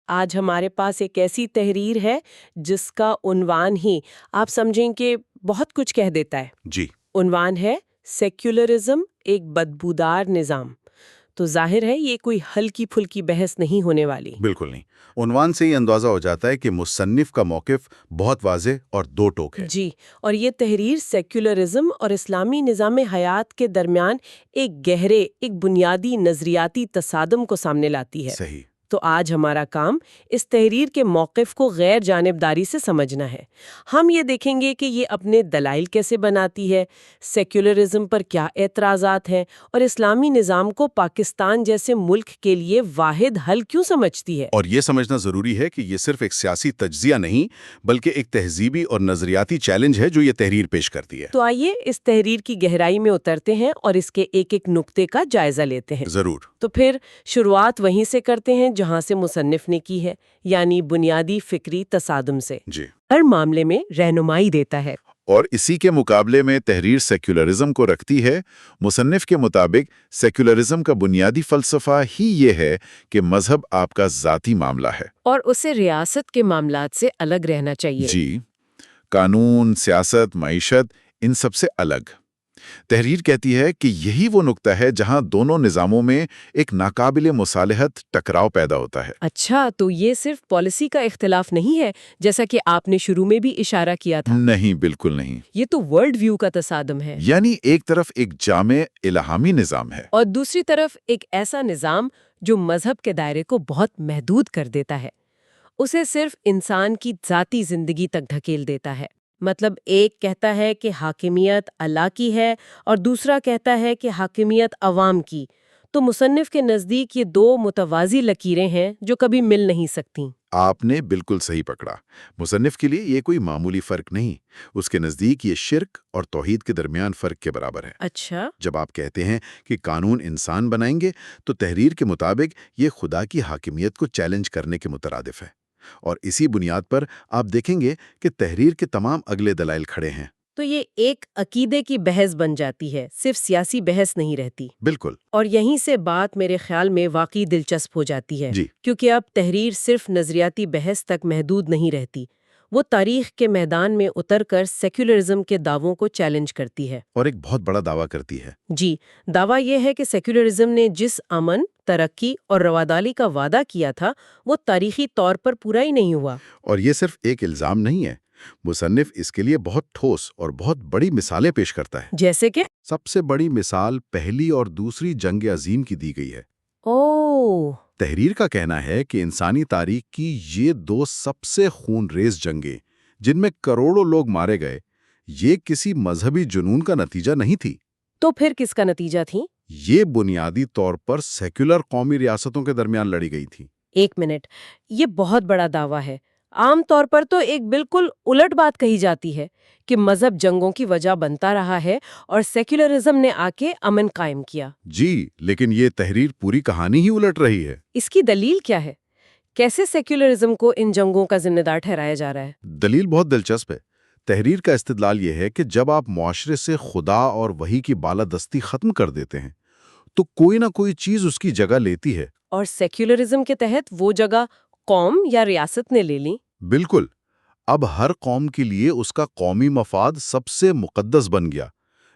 آج ہمارے پاس ایک ایسی تحریر ہے جس کا عنوان ہی آپ سمجھیں کہ بہت کچھ کہہ دیتا ہے۔ جی۔ عنوان ہے سیکولرزم ایک بدبودار نظام۔ تو ظاہر ہے یہ کوئی ہلکی پھلکی بحث نہیں ہونے والی۔ بالکل نہیں۔ عنوان سے ہی اندازہ ہو جاتا ہے کہ مصنف کا موقف بہت واضح اور دو ٹوک ہے۔ جی، اور یہ تحریر سیکولرزم اور اسلامی نظام حیات کے درمیان ایک گہرے، ایک بنیادی نظریاتی تصادم کو سامنے لاتی ہے۔ صحیح۔ تو آج ہمارا کام اس تحریر کے موقف کو غیر جانبداری سے سمجھنا ہے۔ ہم یہ دیکھیں گے کہ یہ اپنے دلائل کیسے بناتی ہے، سیکولرزم پر کیا اعتراضات ہیں، اور اسلامی نظام کو پاکستان جیسے ملک کے لیے واحد حل کیوں سمجھتی ہے۔ اور یہ سمجھنا ضروری ہے کہ یہ صرف ایک سیاسی تجزیہ نہیں بلکہ ایک تہذیبی اور نظریاتی چیلنج ہے جو یہ تحریر پیش کرتی ہے۔ تو آئیے اس تحریر کی گہرائی میں اترتے ہیں اور اس کے ایک ایک نقطے کا جائزہ لیتے ہیں۔ ضرور۔ تو پھر شروعات وہیں سے کرتے ہیں جہاں سے مصنف نے کی ہے، یعنی بنیادی فکری تصادم سے۔ جی۔ ہر معاملے میں رہنمائی دیتا ہے۔ اور اسی کے مقابلے میں تحریر سیکولرزم کو رکھتی ہے۔ مصنف کے مطابق سیکولرزم کا بنیادی فلسفہ ہی یہ ہے کہ مذہب آپ کا ذاتی معاملہ ہے اور اسے ریاست کے معاملات سے الگ رہنا چاہیے۔ جی، قانون، سیاست، معیشت، ان سب سے الگ۔ تحریر کہتی ہے کہ یہی وہ نقطہ ہے جہاں دونوں نظاموں میں ایک ناقابل مصالحت ٹکراؤ پیدا ہوتا ہے۔ اچھا، تو یہ صرف پالیسی کا اختلاف نہیں ہے جیسا کہ آپ نے شروع میں بھی اشارہ کیا تھا؟ نہیں، بالکل نہیں۔ یہ تو ورلڈ ویو کا تصادم ہے، یعنی ایک طرف ایک جامع الہامی نظام ہے اور دوسری طرف ایک ایسا نظام جو مذہب کے دائرے کو بہت محدود کر دیتا ہے، اسے صرف انسان کی ذاتی زندگی تک دھکیل دیتا ہے۔ مطلب ایک کہتا ہے کہ حاکمیت اللہ کی ہے اور دوسرا کہتا ہے کہ حاکمیت عوام کی۔ تو مصنف کے نزدیک یہ دو متوازی لکیریں ہیں جو کبھی مل نہیں سکتیں۔ آپ نے بالکل صحیح پکڑا۔ مصنف کے لیے یہ کوئی معمولی فرق نہیں، اس کے نزدیک یہ شرک اور توحید کے درمیان فرق کے برابر ہے۔ اچھا۔ جب آپ کہتے ہیں کہ قانون انسان بنائیں گے تو تحریر کے مطابق یہ خدا کی حاکمیت کو چیلنج کرنے کے مترادف ہے، اور اسی بنیاد پر آپ دیکھیں گے کہ تحریر کے تمام اگلے دلائل کھڑے ہیں۔ تو یہ ایک عقیدے کی بحث بن جاتی ہے، صرف سیاسی بحث نہیں رہتی۔ بالکل۔ اور یہیں سے بات میرے خیال میں واقعی دلچسپ ہو جاتی ہے، جی۔ کیونکہ اب تحریر صرف نظریاتی بحث تک محدود نہیں رہتی، وہ تاریخ کے میدان میں اتر کر سیکولرزم کے دعووں کو چیلنج کرتی ہے۔ اور ایک بہت بڑا دعویٰ کرتی ہے۔ جی، دعویٰ یہ ہے کہ سیکولرزم نے جس امن، ترقی اور رواداری کا وعدہ کیا تھا وہ تاریخی طور پر پورا ہی نہیں ہوا۔ اور یہ صرف ایک الزام نہیں ہے، مصنف اس کے لیے بہت ٹھوس اور بہت بڑی مثالیں پیش کرتا ہے۔ جیسے کہ سب سے بڑی مثال پہلی اور دوسری جنگ عظیم کی دی گئی ہے۔ اوہ! تحریر کا کہنا ہے کہ انسانی تاریخ کی یہ دو سب سے خون ریز جنگیں جن میں کروڑوں لوگ مارے گئے، یہ کسی مذہبی جنون کا نتیجہ نہیں تھی۔ تو پھر کس کا نتیجہ تھی؟ یہ بنیادی طور پر سیکولر قومی ریاستوں کے درمیان لڑی گئی تھی۔ ایک منٹ، یہ بہت بڑا دعویٰ ہے۔ عام طور پر تو ایک بالکل الٹ بات کہی جاتی ہے کہ مذہب جنگوں کی وجہ بنتا رہا ہے اور سیکولرزم نے آ کے امن قائم کیا۔ جی، لیکن یہ تحریر پوری کہانی ہی الٹ رہی ہے۔ اس کی دلیل کیا ہے؟ کیسے سیکولرزم کو ان جنگوں کا ذمہ دار ٹھہرایا جا رہا ہے؟ دلیل بہت دلچسپ ہے۔ تحریر کا استدلال یہ ہے کہ جب آپ معاشرے سے خدا اور وحی کی بالادستی ختم کر دیتے ہیں تو کوئی نہ کوئی چیز اس کی جگہ لیتی ہے۔ اور سیکولرزم کے تحت وہ جگہ قوم یا ریاست نے لے لی۔ بالکل۔ اب ہر قوم کے لیے اس کا قومی مفاد سب سے مقدس بن گیا۔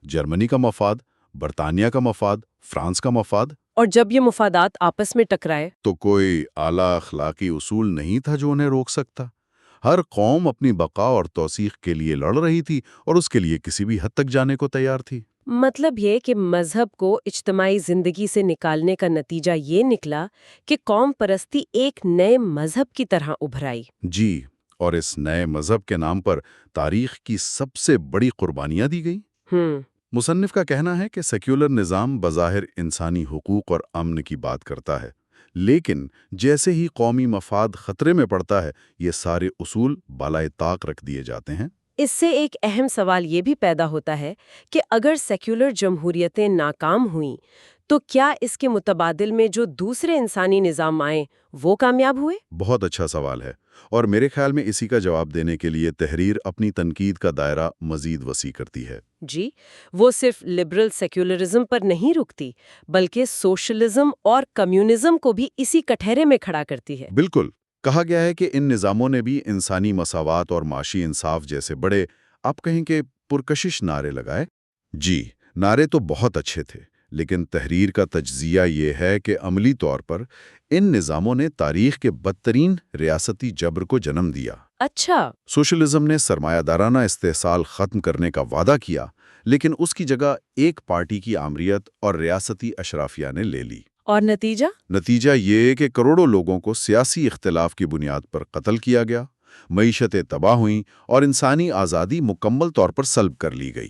جرمنی کا مفاد، برطانیہ کا مفاد، فرانس کا مفاد۔ اور جب یہ مفادات آپس میں ٹکرائے تو کوئی اعلیٰ اخلاقی اصول نہیں تھا جو انہیں روک سکتا۔ ہر قوم اپنی بقا اور توثیق کے لیے لڑ رہی تھی اور اس کے لیے کسی بھی حد تک جانے کو تیار تھی۔ مطلب یہ کہ مذہب کو اجتماعی زندگی سے نکالنے کا نتیجہ یہ نکلا کہ قوم پرستی ایک نئے مذہب کی طرح ابھر آئی۔ جی، اور اس نئے مذہب کے نام پر تاریخ کی سب سے بڑی قربانیاں دی گئیں۔ مصنف کا کہنا ہے کہ سیکولر نظام بظاہر انسانی حقوق اور امن کی بات کرتا ہے، لیکن جیسے ہی قومی مفاد خطرے میں پڑتا ہے یہ سارے اصول بالائے طاق رکھ دیے جاتے ہیں۔ اس سے ایک اہم سوال یہ بھی پیدا ہوتا ہے کہ اگر سیکولر جمہوریتیں ناکام ہوئیں تو کیا اس کے متبادل میں جو دوسرے انسانی نظام آئیں وہ کامیاب ہوئے؟ بہت اچھا سوال ہے، اور میرے خیال میں اسی کا جواب دینے کے لیے تحریر اپنی تنقید کا دائرہ مزید وسیع کرتی ہے۔ جی، وہ صرف لبرل سیکولرزم پر نہیں رکتی بلکہ سوشلزم اور کمیونزم کو بھی اسی کٹہرے میں کھڑا کرتی ہے۔ بالکل۔ کہا گیا ہے کہ ان نظاموں نے بھی انسانی مساوات اور معاشی انصاف جیسے بڑے، آپ کہیں کہ پرکشش نعرے لگائے۔ جی، نعرے تو بہت اچھے تھے، لیکن تحریر کا تجزیہ یہ ہے کہ عملی طور پر ان نظاموں نے تاریخ کے بدترین ریاستی جبر کو جنم دیا۔ اچھا۔ سوشلزم نے سرمایہ دارانہ استحصال ختم کرنے کا وعدہ کیا، لیکن اس کی جگہ ایک پارٹی کی آمریت اور ریاستی اشرافیہ نے لے لی۔ اور نتیجہ؟ نتیجہ یہ کہ کروڑوں لوگوں کو سیاسی اختلاف کی بنیاد پر قتل کیا گیا، معیشتیں تباہ ہوئیں اور انسانی آزادی مکمل طور پر سلب کر لی گئی۔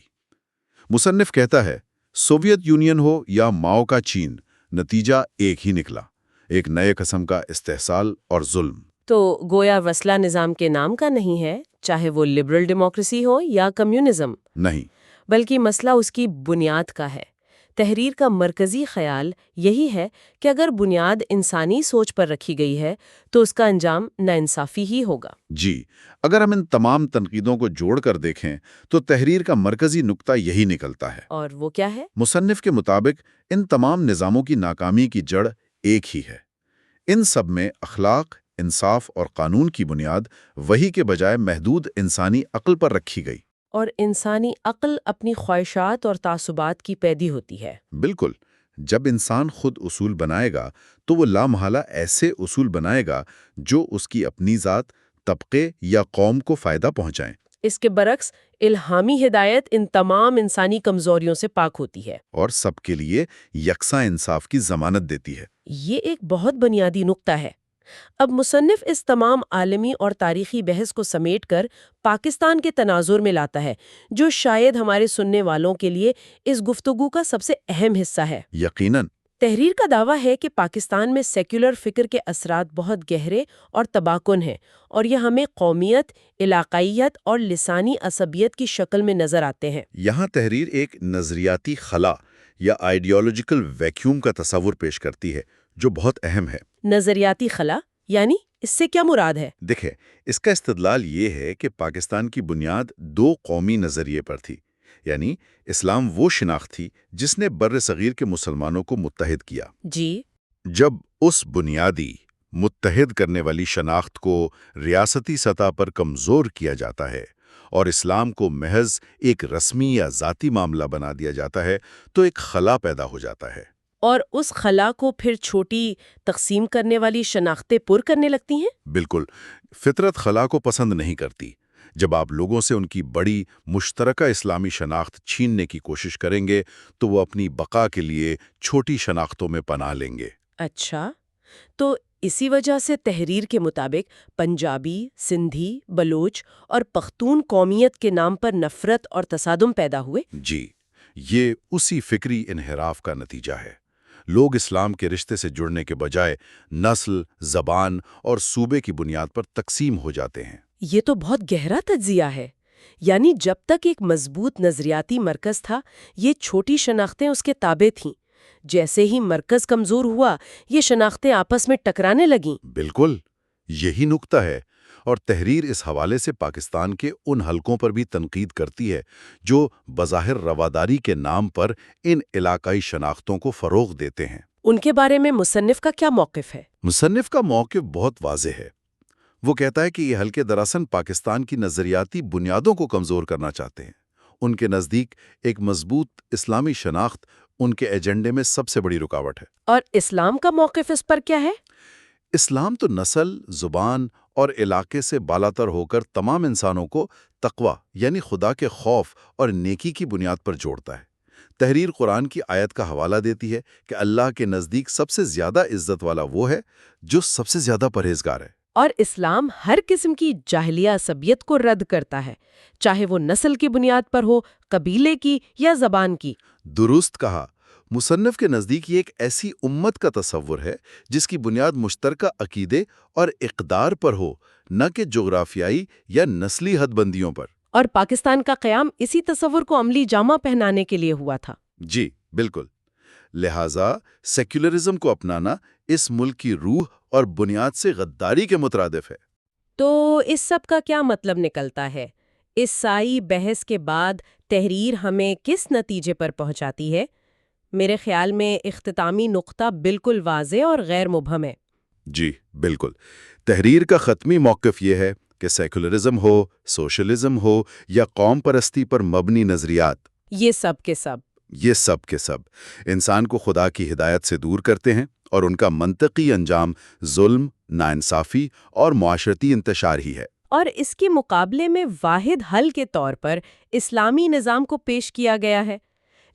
مصنف کہتا ہے، سوویت یونین ہو یا ماؤ کا چین، نتیجہ ایک ہی نکلا، ایک نئے قسم کا استحصال اور ظلم۔ تو گویا وصلہ نظام کے نام کا نہیں ہے، چاہے وہ لبرل ڈیموکریسی ہو یا کمیونزم، نہیں، بلکہ مسئلہ اس کی بنیاد کا ہے۔ تحریر کا مرکزی خیال یہی ہے کہ اگر بنیاد انسانی سوچ پر رکھی گئی ہے تو اس کا انجام ناانصافی ہی ہوگا۔ جی، اگر ہم ان تمام تنقیدوں کو جوڑ کر دیکھیں تو تحریر کا مرکزی نقطہ یہی نکلتا ہے۔ اور وہ کیا ہے؟ مصنف کے مطابق ان تمام نظاموں کی ناکامی کی جڑ ایک ہی ہے۔ ان سب میں اخلاق، انصاف اور قانون کی بنیاد وہی کے بجائے محدود انسانی عقل پر رکھی گئی۔ اور انسانی عقل اپنی خواہشات اور تعصبات کی پیدی ہوتی ہے۔ بالکل، جب انسان خود اصول بنائے گا تو وہ لامحالہ ایسے اصول بنائے گا جو اس کی اپنی ذات، طبقے یا قوم کو فائدہ پہنچائیں۔ اس کے برعکس الہامی ہدایت ان تمام انسانی کمزوریوں سے پاک ہوتی ہے اور سب کے لیے یکساں انصاف کی ضمانت دیتی ہے۔ یہ ایک بہت بنیادی نقطہ ہے۔ اب مصنف اس تمام عالمی اور تاریخی بحث کو سمیٹ کر پاکستان کے تناظر میں لاتا ہے، جو شاید ہمارے سننے والوں کے لیے اس گفتگو کا سب سے اہم حصہ ہے۔ یقیناً۔ تحریر کا دعویٰ ہے کہ پاکستان میں سیکولر فکر کے اثرات بہت گہرے اور تباہ کن ہیں، اور یہ ہمیں قومیت، علاقائیت اور لسانی عصبیت کی شکل میں نظر آتے ہیں۔ یہاں تحریر ایک نظریاتی خلا یا آئیڈیالوجیکل ویکیوم کا تصور پیش کرتی ہے جو بہت اہم ہے۔ نظریاتی خلا یعنی اس سے کیا مراد ہے؟ دیکھیں، اس کا استدلال یہ ہے کہ پاکستان کی بنیاد دو قومی نظریے پر تھی، یعنی اسلام وہ شناخت تھی جس نے بر صغیر کے مسلمانوں کو متحد کیا۔ جی۔ جب اس بنیادی متحد کرنے والی شناخت کو ریاستی سطح پر کمزور کیا جاتا ہے اور اسلام کو محض ایک رسمی یا ذاتی معاملہ بنا دیا جاتا ہے تو ایک خلا پیدا ہو جاتا ہے۔ اور اس خلا کو پھر چھوٹی تقسیم کرنے والی شناختیں پر کرنے لگتی ہیں؟ بالکل، فطرت خلا کو پسند نہیں کرتی۔ جب آپ لوگوں سے ان کی بڑی مشترکہ اسلامی شناخت چھیننے کی کوشش کریں گے تو وہ اپنی بقا کے لیے چھوٹی شناختوں میں پناہ لیں گے۔ اچھا، تو اسی وجہ سے تحریر کے مطابق پنجابی، سندھی، بلوچ اور پختون قومیت کے نام پر نفرت اور تصادم پیدا ہوئے؟ جی، یہ اسی فکری انحراف کا نتیجہ ہے۔ لوگ اسلام کے رشتے سے جڑنے کے بجائے نسل، زبان اور صوبے کی بنیاد پر تقسیم ہو جاتے ہیں۔ یہ تو بہت گہرا تجزیہ ہے۔ یعنی جب تک ایک مضبوط نظریاتی مرکز تھا، یہ چھوٹی شناختیں اس کے تابع تھیں۔ جیسے ہی مرکز کمزور ہوا، یہ شناختیں آپس میں ٹکرانے لگیں۔ بالکل، یہی نکتہ ہے، اور تحریر اس حوالے سے پاکستان کے ان حلقوں پر بھی تنقید کرتی ہے جو بظاہر رواداری کے نام پر ان علاقائی شناختوں کو فروغ دیتے ہیں۔ ان کے بارے میں مصنف کا کیا موقف ہے؟ مصنف کا موقف بہت واضح ہے۔ وہ کہتا ہے کہ یہ حلقے دراصل پاکستان کی نظریاتی بنیادوں کو کمزور کرنا چاہتے ہیں۔ ان کے نزدیک ایک مضبوط اسلامی شناخت ان کے ایجنڈے میں سب سے بڑی رکاوٹ ہے۔ اور اسلام کا موقف اس پر کیا ہے؟ اسلام تو نسل، زبان اور علاقے سے بالاتر ہو کر تمام انسانوں کو تقوی یعنی خدا کے خوف اور نیکی کی بنیاد پر جوڑتا ہے۔ تحریر قرآن کی آیت کا حوالہ دیتی ہے کہ اللہ کے نزدیک سب سے زیادہ عزت والا وہ ہے جو سب سے زیادہ پرہیزگار ہے۔ اور اسلام ہر قسم کی جاہلیہ عصبیت کو رد کرتا ہے، چاہے وہ نسل کی بنیاد پر ہو، قبیلے کی یا زبان کی۔ درست کہا۔ مصنف کے نزدیک یہ ایک ایسی امت کا تصور ہے جس کی بنیاد مشترکہ عقیدے اور اقدار پر ہو، نہ کہ جغرافیائی یا نسلی حد بندیوں پر۔ اور پاکستان کا قیام اسی تصور کو عملی جامہ پہنانے کے لیے ہوا تھا۔ جی بالکل، لہٰذا سیکولرزم کو اپنانا اس ملک کی روح اور بنیاد سے غداری کے مترادف ہے۔ تو اس سب کا کیا مطلب نکلتا ہے؟ اس ساری بحث کے بعد تحریر ہمیں کس نتیجے پر پہنچاتی ہے؟ میرے خیال میں اختتامی نقطہ بالکل واضح اور غیر مبہم ہے۔ جی بالکل. تحریر کا خطمی موقف یہ ہے کہ سیکولرزم ہو، سوشلزم ہو یا قوم پرستی پر مبنی نظریات، یہ سب کے سب یہ سب کے سب انسان کو خدا کی ہدایت سے دور کرتے ہیں اور ان کا منطقی انجام ظلم، ناانصافی اور معاشرتی انتشار ہی ہے. اور اس کے مقابلے میں واحد حل کے طور پر اسلامی نظام کو پیش کیا گیا ہے.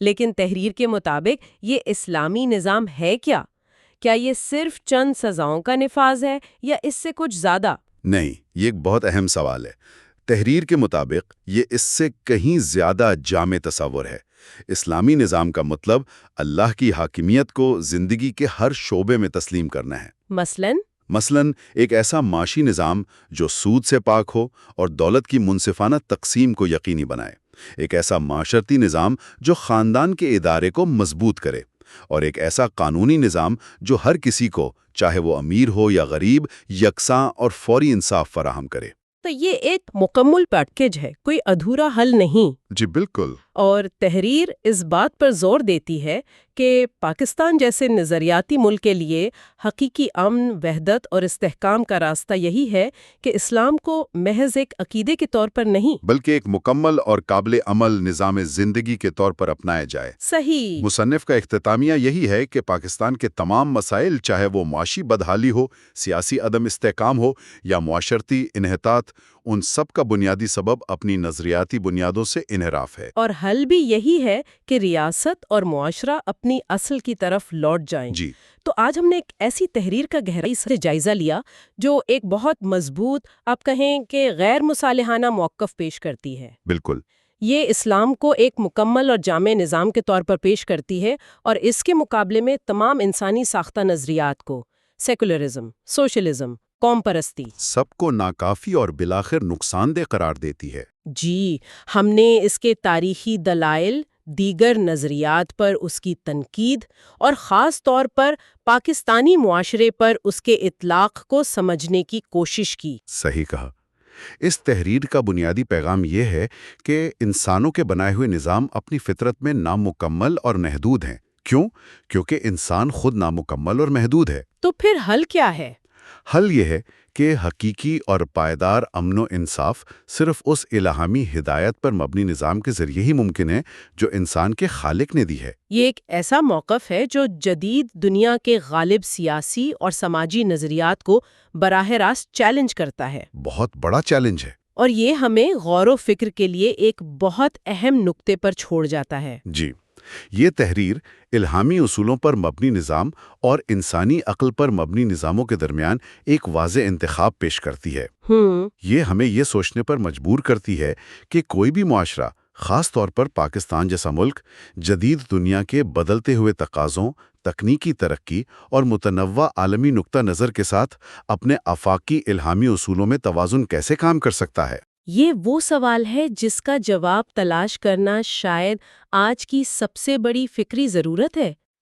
لیکن تحریر کے مطابق یہ اسلامی نظام ہے کیا؟ کیا یہ صرف چند سزاؤں کا نفاذ ہے یا اس سے کچھ زیادہ؟ نہیں، یہ ایک بہت اہم سوال ہے. تحریر کے مطابق یہ اس سے کہیں زیادہ جامع تصور ہے. اسلامی نظام کا مطلب اللہ کی حاکمیت کو زندگی کے ہر شعبے میں تسلیم کرنا ہے. مثلاً ایک ایسا معاشی نظام جو سود سے پاک ہو اور دولت کی منصفانہ تقسیم کو یقینی بنائے. ایک ایسا معاشرتی نظام جو خاندان کے ادارے کو مضبوط کرے. اور ایک ایسا قانونی نظام جو ہر کسی کو، چاہے وہ امیر ہو یا غریب، یکساں اور فوری انصاف فراہم کرے. تو یہ ایک مکمل پیکیج ہے، کوئی ادھورا حل نہیں. جی بالکل. اور تحریر اس بات پر زور دیتی ہے کہ پاکستان جیسے نظریاتی ملک کے لیے حقیقی امن، وحدت اور استحکام کا راستہ یہی ہے کہ اسلام کو محض ایک عقیدے کے طور پر نہیں بلکہ ایک مکمل اور قابل عمل نظام زندگی کے طور پر اپنایا جائے. صحیح. مصنف کا اختتامیہ یہی ہے کہ پاکستان کے تمام مسائل، چاہے وہ معاشی بدحالی ہو، سیاسی عدم استحکام ہو یا معاشرتی انحطاط، ان سب کا بنیادی سبب اپنی نظریاتی بنیادوں سے انحراف ہے. اور حل بھی یہی ہے کہ ریاست اور معاشرہ اپنی اصل کی طرف لوٹ جائیں. جی. تو آج ہم نے ایک ایسی تحریر کا گہرائی سے جائزہ لیا جو ایک بہت مضبوط، آپ کہیں کہ غیر مصالحانہ موقف پیش کرتی ہے. بالکل. یہ اسلام کو ایک مکمل اور جامع نظام کے طور پر پیش کرتی ہے اور اس کے مقابلے میں تمام انسانی ساختہ نظریات کو، سیکولرزم، سوشلزم، قوم پرستی، سب کو ناکافی اور بالآخر نقصان دہ قرار دیتی ہے. جی. ہم نے اس کے تاریخی دلائل، دیگر نظریات پر اس کی تنقید اور خاص طور پر پاکستانی معاشرے پر اس کے اطلاق کو سمجھنے کی کوشش کی. صحیح کہا. اس تحریر کا بنیادی پیغام یہ ہے کہ انسانوں کے بنائے ہوئے نظام اپنی فطرت میں نامکمل اور محدود ہیں. کیوں؟ کیونکہ انسان خود نامکمل اور محدود ہے. تو پھر حل کیا ہے؟ حل یہ ہے کہ حقیقی اور پائیدار امن و انصاف صرف اس الہامی ہدایت پر مبنی نظام کے ذریعے ہی ممکن ہے جو انسان کے خالق نے دی ہے. یہ ایک ایسا موقف ہے جو جدید دنیا کے غالب سیاسی اور سماجی نظریات کو براہ راست چیلنج کرتا ہے. بہت بڑا چیلنج ہے. اور یہ ہمیں غور و فکر کے لیے ایک بہت اہم نقطے پر چھوڑ جاتا ہے. جی. یہ تحریر الہامی اصولوں پر مبنی نظام اور انسانی عقل پر مبنی نظاموں کے درمیان ایک واضح انتخاب پیش کرتی ہے. یہ ہمیں یہ سوچنے پر مجبور کرتی ہے کہ کوئی بھی معاشرہ، خاص طور پر پاکستان جیسا ملک، جدید دنیا کے بدلتے ہوئے تقاضوں، تکنیکی ترقی اور متنوع عالمی نقطہ نظر کے ساتھ اپنے آفاقی الہامی اصولوں میں توازن کیسے کام کر سکتا ہے. یہ وہ سوال ہے جس کا جواب تلاش کرنا شاید آج کی سب سے بڑی فکری ضرورت ہے.